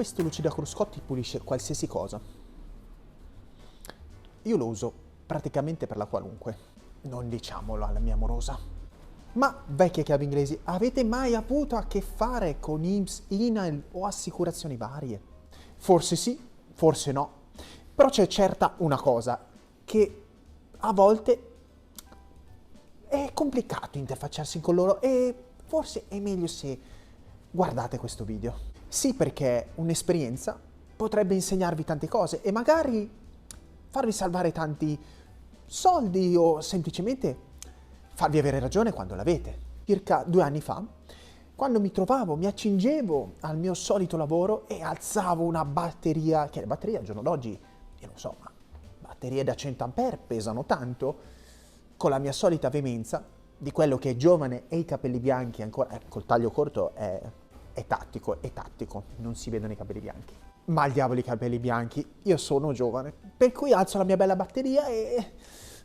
Questo lucidacruscotti pulisce qualsiasi cosa. Io lo uso praticamente per la qualunque, non diciamolo alla mia amorosa. Ma vecchie chiavi inglesi, avete mai avuto a che fare con INPS, INAIL o assicurazioni varie? Forse sì, forse no, però c'è certa una cosa, che a volte è complicato interfacciarsi con loro e forse è meglio se guardate questo video. Sì, perché un'esperienza potrebbe insegnarvi tante cose e magari farvi salvare tanti soldi o semplicemente farvi avere ragione quando l'avete. Circa 2 anni fa, quando mi accingevo al mio solito lavoro e alzavo una batteria, che le batterie al giorno d'oggi, io non so, ma batterie da 100 ampere pesano tanto, con la mia solita veemenza, di quello che è giovane e i capelli bianchi ancora, col taglio corto è tattico, non si vedono i capelli bianchi. Ma al diavolo i capelli bianchi, io sono giovane, per cui alzo la mia bella batteria e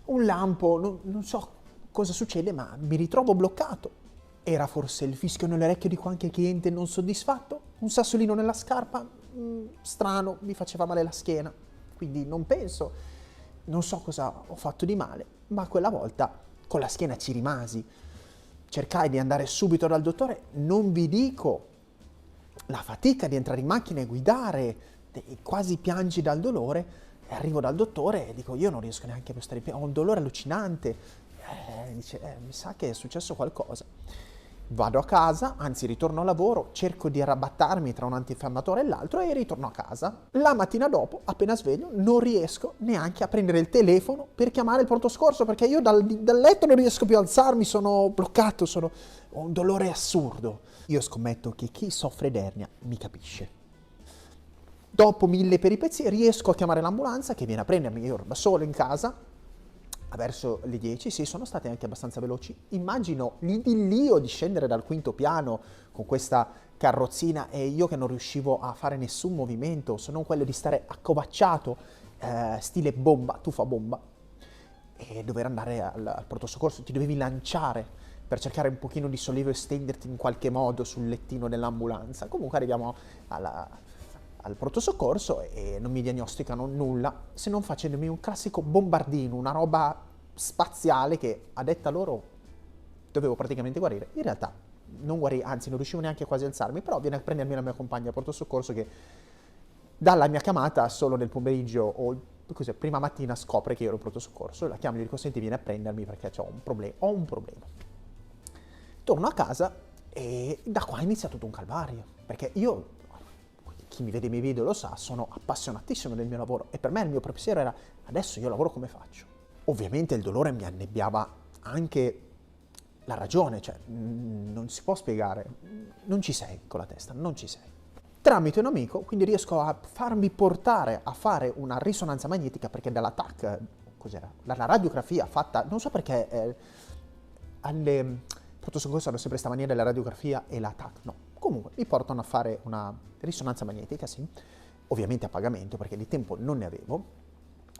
un lampo, non so cosa succede, ma mi ritrovo bloccato. Era forse il fischio nell'orecchio di qualche cliente non soddisfatto? Un sassolino nella scarpa? Strano, mi faceva male la schiena, quindi non penso, non so cosa ho fatto di male, ma quella volta con la schiena ci rimasi. Cercai di andare subito dal dottore, non vi dico la fatica di entrare in macchina e guidare, quasi piangi dal dolore, e arrivo dal dottore e dico io non riesco neanche a stare in piedi, ho un dolore allucinante, dice mi sa che è successo qualcosa. Vado a casa, anzi ritorno a lavoro, cerco di arrabattarmi tra un antinfiammatore e l'altro e ritorno a casa. La mattina dopo, appena sveglio, non riesco neanche a prendere il telefono per chiamare il pronto soccorso perché io dal letto non riesco più a alzarmi, sono bloccato, ho un dolore assurdo. Io scommetto che chi soffre d'ernia mi capisce. Dopo 1000 peripezie riesco a chiamare l'ambulanza che viene a prendermi, io ero da solo in casa, verso le 10, sì, sono state anche abbastanza veloci. Immagino l'idillio di scendere dal 5° piano con questa carrozzina e io che non riuscivo a fare nessun movimento, se non quello di stare accovacciato, stile bomba, tufa bomba, e dover andare al pronto soccorso, ti dovevi lanciare per cercare un pochino di sollievo e stenderti in qualche modo sul lettino dell'ambulanza. Comunque arriviamo al pronto soccorso e non mi diagnosticano nulla se non facendomi un classico bombardino, una roba spaziale che a detta loro dovevo praticamente guarire. In realtà non guarì, anzi non riuscivo neanche quasi a alzarmi, però viene a prendermi la mia compagna al pronto soccorso che dalla mia chiamata solo nel pomeriggio o così, prima mattina scopre che io ero in pronto soccorso, la chiamo e gli dico senti vieni a prendermi perché ho un problema. Torno a casa e da qua inizia tutto un calvario, perché io, chi mi vede i miei video lo sa, sono appassionatissimo del mio lavoro e per me il mio pensiero era adesso io lavoro come faccio. Ovviamente il dolore mi annebbiava anche la ragione, cioè non si può spiegare, non ci sei con la testa, non ci sei. Tramite un amico quindi riesco a farmi portare a fare una risonanza magnetica perché dalla TAC, cos'era? La radiografia fatta, non so perché alle pronto soccorso hanno sempre questa mania della radiografia e la TAC, no. Comunque mi portano a fare una risonanza magnetica, sì, ovviamente a pagamento perché di tempo non ne avevo,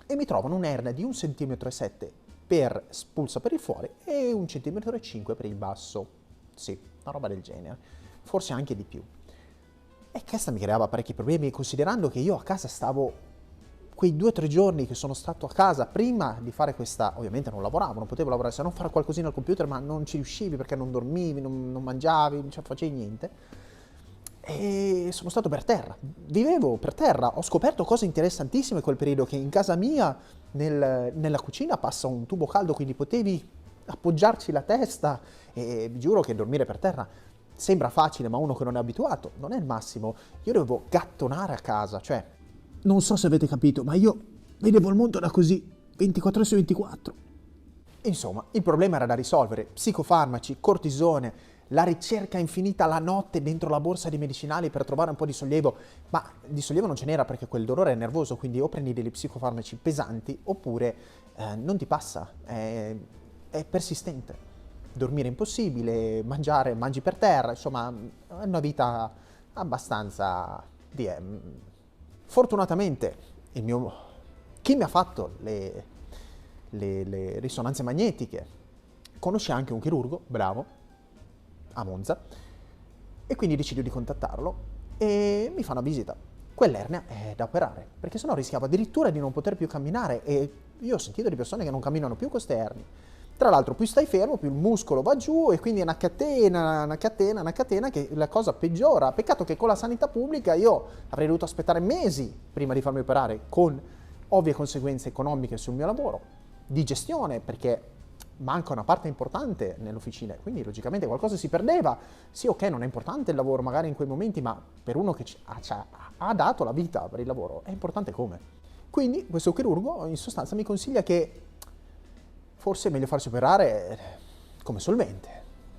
e mi trovano un'ernia di 1,7 cm per spulso per il fuori e 1,5 cm per il basso, sì, una roba del genere, forse anche di più. E questa mi creava parecchi problemi considerando che io a casa stavo quei 2 o 3 giorni che sono stato a casa prima di fare questa, ovviamente non lavoravo, non potevo lavorare, se non fare qualcosina al computer, ma non ci riuscivi perché non dormivi, non mangiavi, non ci facevi niente. E sono stato per terra, vivevo per terra, ho scoperto cose interessantissime in quel periodo, che in casa mia, nella cucina passa un tubo caldo, quindi potevi appoggiarci la testa e vi giuro che dormire per terra sembra facile, ma uno che non è abituato non è il massimo. Io dovevo gattonare a casa, cioè non so se avete capito, ma io vedevo il mondo da così, 24 ore su 24. Insomma, il problema era da risolvere, psicofarmaci, cortisone, la ricerca infinita la notte dentro la borsa di medicinali per trovare un po' di sollievo, ma di sollievo non ce n'era perché quel dolore è nervoso, quindi o prendi degli psicofarmaci pesanti oppure non ti passa, è persistente. Dormire impossibile, mangi per terra, insomma, è una vita abbastanza Fortunatamente chi mi ha fatto le risonanze magnetiche conosce anche un chirurgo, bravo, a Monza, e quindi decido di contattarlo e mi fa una visita. Quell'ernia è da operare, perché sennò rischiavo addirittura di non poter più camminare e io ho sentito di persone che non camminano più con queste ernie. Tra l'altro più stai fermo, più il muscolo va giù e quindi è una catena che la cosa peggiora. Peccato che con la sanità pubblica io avrei dovuto aspettare mesi prima di farmi operare, con ovvie conseguenze economiche sul mio lavoro, di gestione, perché manca una parte importante nell'officina, quindi logicamente qualcosa si perdeva. Sì, ok, non è importante il lavoro magari in quei momenti, ma per uno che ha dato la vita per il lavoro è importante come. Quindi questo chirurgo in sostanza mi consiglia che forse è meglio farsi operare come solvente.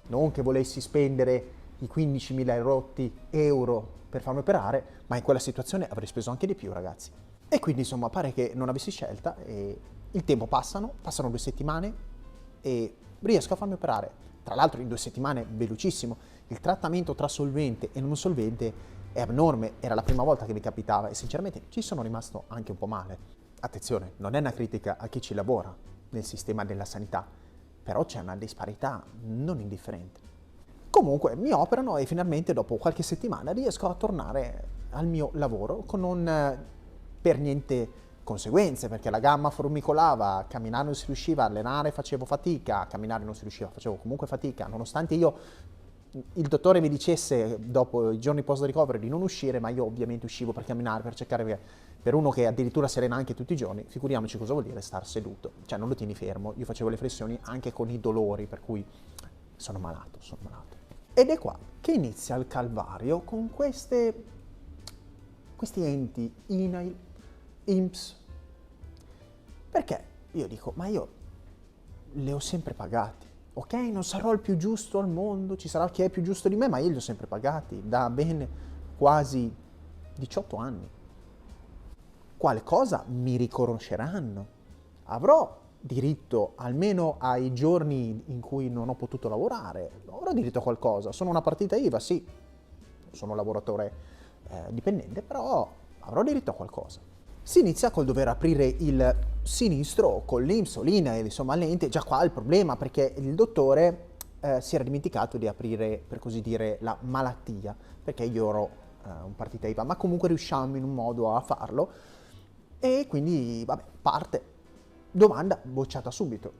Non che volessi spendere i 15.000 euro per farmi operare, ma in quella situazione avrei speso anche di più, ragazzi. E quindi insomma pare che non avessi scelta e il tempo passano 2 settimane e riesco a farmi operare. Tra l'altro in 2 settimane velocissimo. Il trattamento tra solvente e non solvente è abnorme, era la prima volta che mi capitava e sinceramente ci sono rimasto anche un po' male. Attenzione, non è una critica a chi ci lavora nel sistema della sanità, però c'è una disparità non indifferente. Comunque mi operano e finalmente dopo qualche settimana riesco a tornare al mio lavoro con non per niente conseguenze, perché la gamma formicolava, camminare non si riusciva, allenare facevo fatica, camminare non si riusciva, facevo comunque fatica, nonostante il dottore mi dicesse dopo i giorni post ricovero di non uscire, ma io ovviamente uscivo per camminare, per cercare, per uno che addirittura si allena anche tutti i giorni, figuriamoci cosa vuol dire star seduto, cioè non lo tieni fermo, io facevo le flessioni anche con i dolori, per cui sono malato. Ed è qua che inizia il calvario con questi enti, INAIL, INPS, perché io dico, ma io le ho sempre pagati. Ok, non sarò il più giusto al mondo, ci sarà chi è più giusto di me, ma io li ho sempre pagati da ben quasi 18 anni. Qualcosa mi riconosceranno. Avrò diritto almeno ai giorni in cui non ho potuto lavorare. Avrò diritto a qualcosa. Sono una partita IVA, sì, sono un lavoratore dipendente, però avrò diritto a qualcosa. Si inizia col dover aprire il sinistro con l'INPS o l'INAIL, insomma l'ente, già qua il problema perché il dottore si era dimenticato di aprire, per così dire, la malattia, perché io ero un partita IVA, ma comunque riusciamo in un modo a farlo e quindi, vabbè, parte, domanda bocciata subito.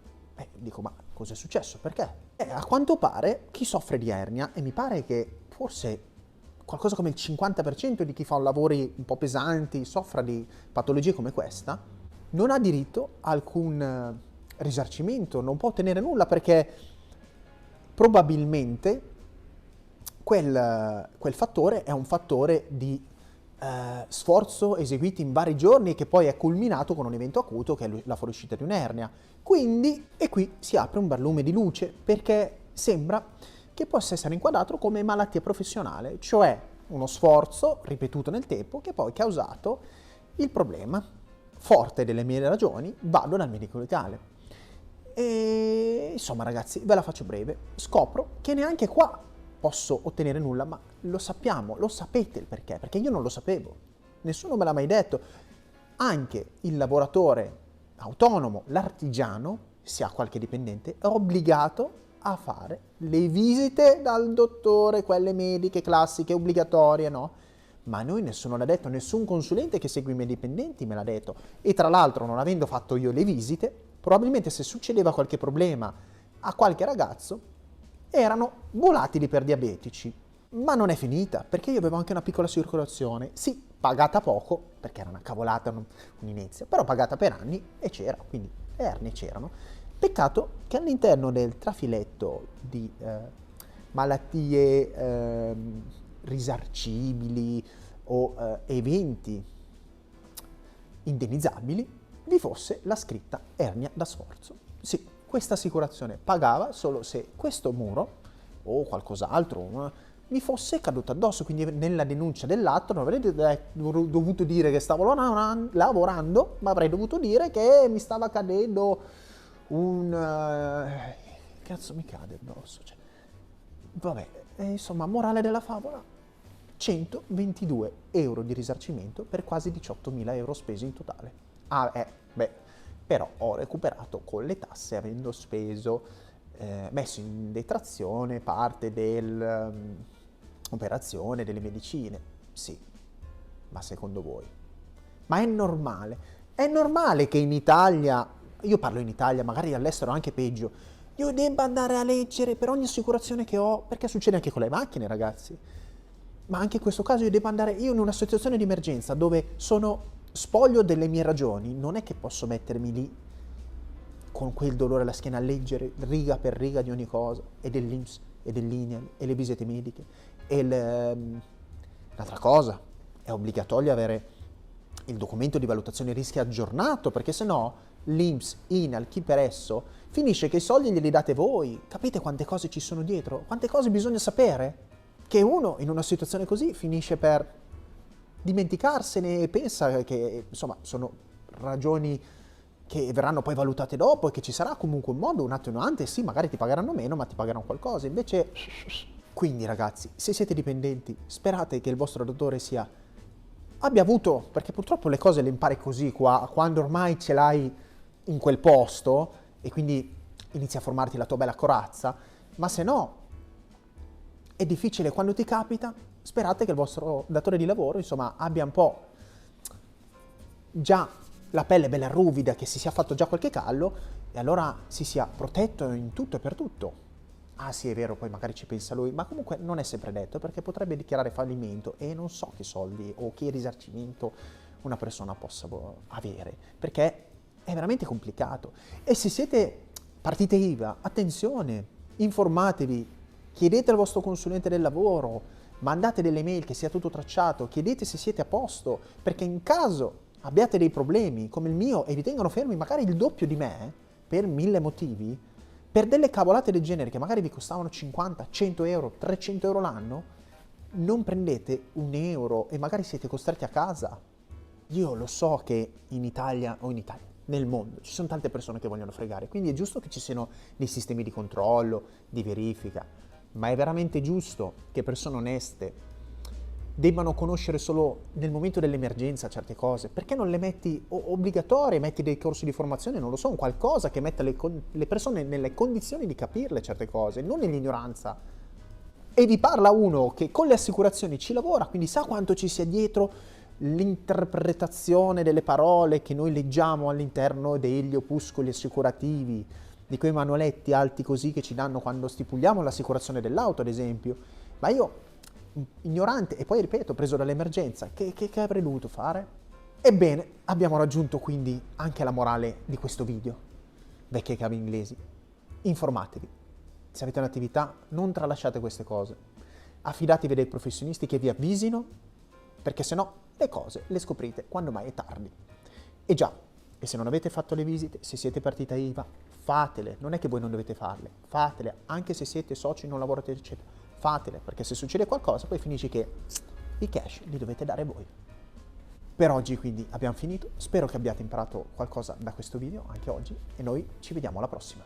Dico, ma cosa è successo? Perché? A quanto pare chi soffre di ernia, e mi pare che forse qualcosa come il 50% di chi fa lavori un po' pesanti, soffra di patologie come questa, non ha diritto a alcun risarcimento, non può ottenere nulla perché probabilmente quel fattore è un fattore di sforzo eseguito in vari giorni che poi è culminato con un evento acuto che è la fuoriuscita di un'ernia. Quindi, e qui si apre un barlume di luce perché sembra che possa essere inquadrato come malattia professionale, cioè uno sforzo ripetuto nel tempo che poi ha causato il problema. Forte delle mie ragioni, vado dal medico legale. E insomma ragazzi, ve la faccio breve, scopro che neanche qua posso ottenere nulla, ma lo sappiamo, lo sapete il perché io non lo sapevo, nessuno me l'ha mai detto. Anche il lavoratore autonomo, l'artigiano, se ha qualche dipendente, è obbligato a fare le visite dal dottore, quelle mediche classiche, obbligatorie, no? Ma a noi nessuno l'ha detto, nessun consulente che segue i miei dipendenti me l'ha detto. E tra l'altro, non avendo fatto io le visite, probabilmente se succedeva qualche problema a qualche ragazzo, erano volatili per diabetici. Ma non è finita, perché io avevo anche una piccola circolazione, sì, pagata poco, perché era una cavolata, un'inizia, però pagata per anni e c'era, quindi le ernie c'erano. Peccato che all'interno del trafiletto di malattie risarcibili o eventi indennizzabili vi fosse la scritta ernia da sforzo. Sì, questa assicurazione pagava solo se questo muro o qualcos'altro mi fosse caduto addosso, quindi nella denuncia dell'atto non avrei dovuto dire che stavo lavorando, ma avrei dovuto dire che mi stava cadendo cazzo mi cade addosso, cioè, vabbè, insomma, morale della favola, 122 euro di risarcimento per quasi 18.000 euro spesi in totale. Però ho recuperato con le tasse avendo speso, messo in detrazione parte dell'operazione, delle medicine. Sì, ma secondo voi? Ma è normale? È normale che in Italia, io parlo in Italia, magari all'estero anche peggio, io debba andare a leggere per ogni assicurazione che ho, perché succede anche con le macchine, ragazzi. Ma anche in questo caso io devo andare, io in una situazione di emergenza dove sono spoglio delle mie ragioni, non è che posso mettermi lì con quel dolore alla schiena a leggere riga per riga di ogni cosa, e dell'INPS, e dell'INAIL, e le visite mediche, e l'altra cosa, è obbligatorio avere il documento di valutazione rischi aggiornato, perché sennò l'INPS, INAIL, chi per esso, finisce che i soldi glieli date voi. Capite quante cose ci sono dietro? Quante cose bisogna sapere? Che uno in una situazione così finisce per dimenticarsene e pensa che insomma sono ragioni che verranno poi valutate dopo e che ci sarà comunque un modo, un attenuante, sì, magari ti pagheranno meno, ma ti pagheranno qualcosa. Invece, quindi ragazzi, se siete dipendenti, sperate che il vostro dottore abbia avuto, perché purtroppo le cose le impari così qua, quando ormai ce l'hai in quel posto e quindi inizi a formarti la tua bella corazza, ma se no è difficile quando ti capita. Sperate che il vostro datore di lavoro, insomma, abbia un po' già la pelle bella ruvida, che si sia fatto già qualche callo, e allora si sia protetto in tutto e per tutto. Ah sì, è vero, poi magari ci pensa lui, ma comunque non è sempre detto, perché potrebbe dichiarare fallimento e non so che soldi o che risarcimento una persona possa avere, perché è veramente complicato. E se siete partite IVA, attenzione, informatevi, chiedete al vostro consulente del lavoro, mandate delle mail che sia tutto tracciato, chiedete se siete a posto, perché in caso abbiate dei problemi come il mio e vi tengano fermi magari il doppio di me, per 1000 motivi, per delle cavolate del genere che magari vi costavano 50, 100 euro, 300 euro l'anno, non prendete un euro e magari siete costretti a casa. Io lo so che in Italia, nel mondo, ci sono tante persone che vogliono fregare, quindi è giusto che ci siano dei sistemi di controllo, di verifica, ma è veramente giusto che persone oneste debbano conoscere solo nel momento dell'emergenza certe cose. Perché non le metti obbligatorie, metti dei corsi di formazione, non lo so, un qualcosa che metta le persone nelle condizioni di capirle certe cose, non nell'ignoranza. E vi parla uno che con le assicurazioni ci lavora, quindi sa quanto ci sia dietro l'interpretazione delle parole che noi leggiamo all'interno degli opuscoli assicurativi, di quei manualetti alti così che ci danno quando stipuliamo l'assicurazione dell'auto, ad esempio. Ma io, ignorante, e poi ripeto, preso dall'emergenza, che avrei dovuto fare? Ebbene, abbiamo raggiunto quindi anche la morale di questo video. Vecchie chiavi inglesi, informatevi. Se avete un'attività, non tralasciate queste cose. Affidatevi a dei professionisti che vi avvisino, perché se no le cose le scoprite quando mai è tardi. E già, e se non avete fatto le visite, se siete partita IVA, fatele. Non è che voi non dovete farle, fatele, anche se siete soci, non lavorate, eccetera. Fatele, perché se succede qualcosa poi finisce che i cash li dovete dare voi. Per oggi quindi abbiamo finito, spero che abbiate imparato qualcosa da questo video anche oggi e noi ci vediamo alla prossima.